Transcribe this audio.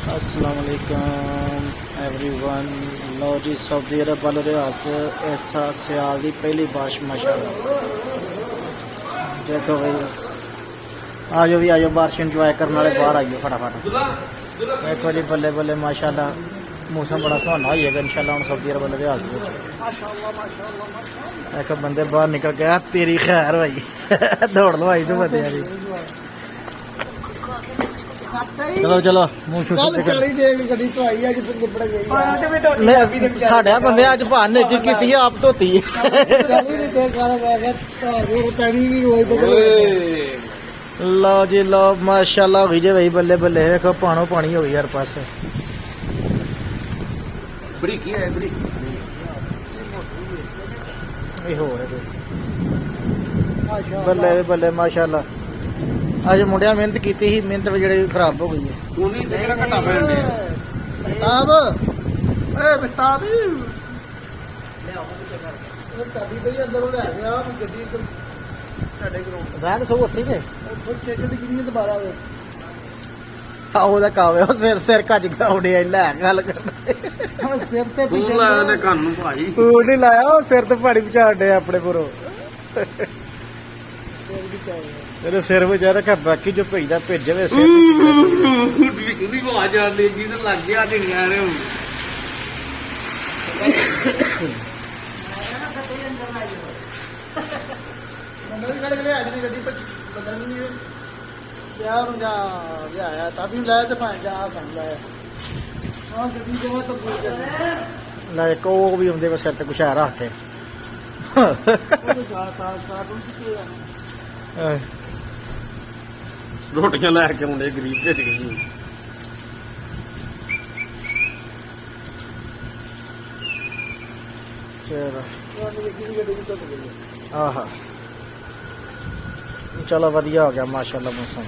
अस्सलाम वालेकुम एवरीवन। लो जी सऊदी अरब वाले रियाज ऐसा सियाल की पहली बारिश माशाल्लाह। देखो भाई आजो भी आजो बारिश इंजॉय करने वाले बाहर आइयो फटाफट। देखो जी बल्ले बल्ले माशाल्लाह मौसम बड़ा सुहाना हो जाएगा इंशाल्लाह हम सऊदी अरब वाले रियाज। देखो बंदे बाहर निकल गया तेरी खैर भाई दौड़ लो आई जो बंदे चलो चलो मुँह साढ़े बंदे अज भान नेकी की आप धोती लो जी लो माशाल्लाह हो गई जे भाई बल्ले बल्ले देखो पानो पानी हो गई हर पास। बल्ले बल्ले माशाल्लाह अज मुंडिया मेहनत की थी मेहनत जी खराब हो गई है। सिर सिर कज गए लै गल नहीं लाया सिर तो पानी पहुंचा डे अपने पुरो तेरे सिर में जा रखा बाकी जो भेजदा भेजे वे सिर आवाज आने लगी तो लग गया भी आंदे सिर ते कुछ है रख के रोटियां लैके आने गरीब भेज गई। चलो वधिया हो गया माशाल्लाह मौसम।